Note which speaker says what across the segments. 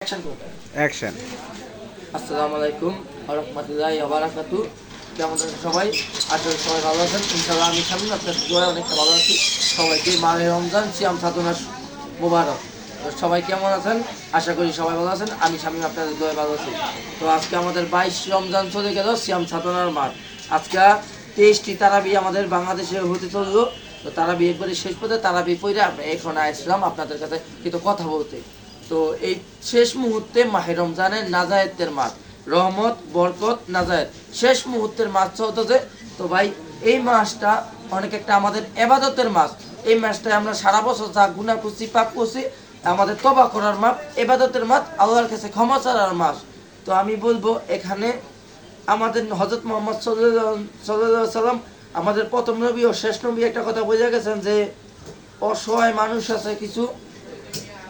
Speaker 1: Action.
Speaker 2: আসসালামু আলাইকুম ওয়া রাহমাতুল্লাহি ওয়া বারাকাতুহু। কেমন আছেন সবাই? আশা করি সবাই ভালো আছেন। ইনশাআল্লাহ আমি শামীম আপনাদের দোয়ায় অনেকটা ভালো আছি। সবাইকে মাহে রমজান সিয়াম সাধনার মোবারক। তো সবাই কেমন আছেন? আশা করি সবাই ভালো আছেন। আমি শামীম আপনাদের দোয়ায় ভালো আছি। তো আজকে আমাদের 22 রমজান চলে গেল সিয়াম সাধনার মাস। আজকে 23টি তারাবি আমাদের বাংলাদেশে হতে চললো। তো তারাবি একবারে শেষ পর্যন্ত তারাবি পড়ে এখন আসলাম আপনাদের কাছে কিন্তু কথা বলতে। তো এই শেষ মুহূর্তে মাহে রমজানের নাজায়েতের মাস, রহমত বরকত নাজায়েত শেষ মুহূর্তের মাস চলতেছে। তো ভাই এই মাসটা অনেক একটা আমাদের এবাদতের মাস। এই মাসটায় আমরা সারা বছর যা গুনাহ করছি পাপ করছি আমাদের তওবা করার মাস, এবাদতের মাস, আল্লাহর কাছে ক্ষমা চাওয়ার মাস। তো আমি বলবো এখানে আমাদের হযরত মুহাম্মদ সাল্লাল্লাহু আলাইহি সাল্লাম আমাদের প্রথম নবী ও শেষ নবী একটা কথা বোঝা গেছেন যে অসহায় মানুষ আছে কিছু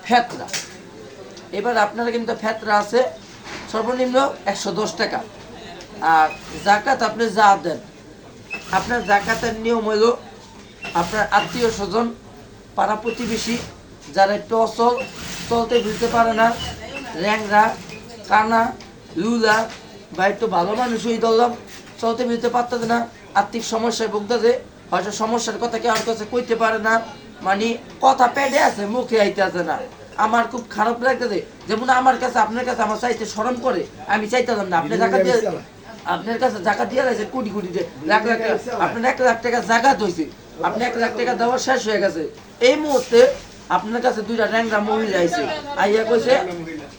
Speaker 2: ফেতরা। এবার আপনারা কিন্তু ফেতরা আছে সর্বনিম্ন 110 টাকা। আর জাকাত আপনি যা দেন, আপনার জাকাতের নিয়ম হলো আপনার আত্মীয় স্বজন, পাড়া প্রতিবেশী যারা একটু অচল, চলতে ফিরতে পারে না, ল্যাংরা, কানা, লুলা বা একটু ভালো মানুষই ধরলাম, চলতে ফিরতে পারতেছে না, আর্থিক সমস্যায় ভুগতেছে, হয়তো সমস্যার কথা কেউ আর কাছে কইতে পারে না, মানে কথা পেটে আছে মুখে আইতে আছে না। আমার খুব খারাপ লাগতেছে, যেমন আমার কাছে আপনার কাছে আমার চাইতে শরম করে, আমি চাইতাম না আপনি জাকাত দিয়ে, আপনার কাছে জাকাত দিয়ে রয়েছে কোটি কোটি লাখ লাখ টাকা, আপনার 1 লাখ টাকা জাকাত হয়েছে, আপনি 1 লাখ টাকা দেওয়া শেষ হয়ে গেছে। এই মুহূর্তে আপনার কাছে দুইটা র্যাংরা মহিলা আইছে, আইয়া কইছে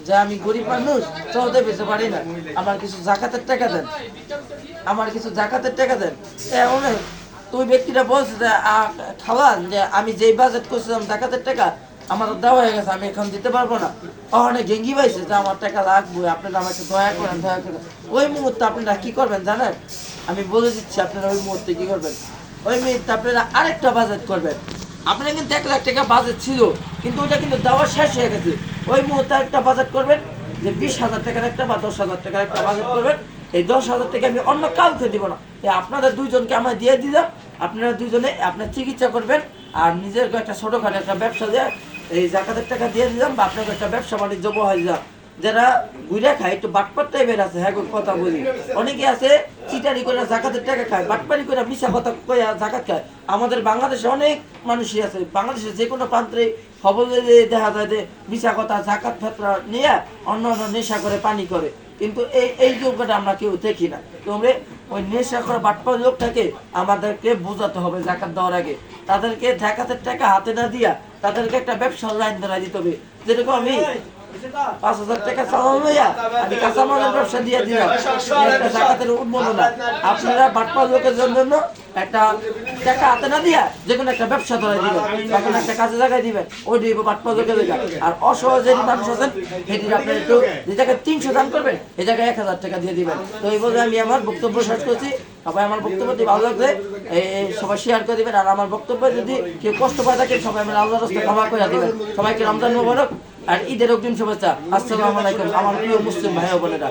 Speaker 2: যে আমি গরিব মানুষ, চলতে বেঁচে পারি না, আমার কিছু জাকাতের টাকা দেন, আমার কিছু জাকাতের টাকা দেন। অনেক তুই ব্যক্তিটা বলছে যে খাওয়ান যে আমি যেই বাজেট করছিলাম জাকাতের টাকা আমার দেওয়া হয়ে গেছে, আমি এখন দিতে পারবো না। অনেক গেঙ্গি পাইছে যে আমার টাকা লাগবে, আপনারা আমাকে দয়া করেন দয়া করেন। ওই মুহূর্তে আপনারা কি করবেন জানেন? আমি বলে দিচ্ছি আপনারা ওই মুহূর্তে কি করবেন। ওই মুহূর্তে আপনারা আরেকটা বাজেট করবেন। আপনার কিন্তু 1 লাখ টাকা বাজেট ছিল, কিন্তু ওইটা কিন্তু দেওয়া শেষ হয়ে গেছে। ওই মুহূর্তে একটা বাজেট করবেন যে 20,000 টাকার একটা বা 10,000 টাকার একটা বাজেট করবেন। এই 10,000 টাকা আমি অন্য কাউকে দিব না, আপনাদের দুইজনকে আমার দিয়ে দিলাম, আপনারা দুইজনে আপনার চিকিৎসা করবেন আর নিজের একটা ছোটোখাটো একটা ব্যবসা দিয়ে এই জাকাতের টাকা দিয়ে দিলাম, বা আপনাকে একটা ব্যবসা বাণিজ্য বহাই দিলাম। যারা ঘুরে খায় একটু বাটপাট টাইপের আছে, হ্যাঁ কথা বলি, অনেকে আছে চিটারি করে জাকাতের টাকা খায়, বাটপারি করে মিশা কথা কয়ে জাকাত খায়। আমাদের বাংলাদেশে অনেক মানুষই আছে, বাংলাদেশের যে কোনো প্রান্তে খবর দেখা যায় যে মিশা কথা জাকাত ফেতরা নিয়ে অন্য অন্য নেশা করে পানি করে, কিন্তু এই যোগ্যটা আমরা কেউ দেখি না। তোমরা ওই নেশা করে বাটপার লোকটাকে আমাদেরকে বোঝাতে হবে জাকাত দেওয়ার আগে, তাদেরকে জাকাতের টাকা হাতে না দিয়া তাদেরকে একটা ব্যবসা লাইন ধরা দিতে হবে। যেরকম আমি 5,000 টাকা চালানো লইয়া আমি কাঁচামালের ব্যবসা দিয়ে দিলাম, একটা জাকাতের উন্মোদনা। আপনারা বাটপার লোকের জন্য একটা টাকা হাতে না দিয়া যে কোনো একটা ব্যবসা ধরাই দিবেন, তখন একটা কাজে জায়গায় দিবেন, ওই দিব বাটপার লোকের লেখা। আর অসহজ যে মানুষ আছেন সেটি আপনার একটু যে জায়গায় 300 দান করবেন এই জায়গায় 1,000 টাকা দিয়ে দিবেন। তো এই বলে আমি আমার বক্তব্য শেষ করছি। সবাই আমার বক্তব্যটি ভালো লাগলে সবাই শেয়ার করে দিবেন। আর আমার বক্তব্য যদি কেউ কষ্ট পায় থাকেন সবাই আমার আল্লাহর রাস্তায় ক্ষমা করে দিবেন। সবাইকে রমজান মোবারক আর ঈদের অগ্রিম শুভেচ্ছা। আসসালামু আলাইকুম আমার প্রিয় মুসলিম ভাই ও বোনেরা।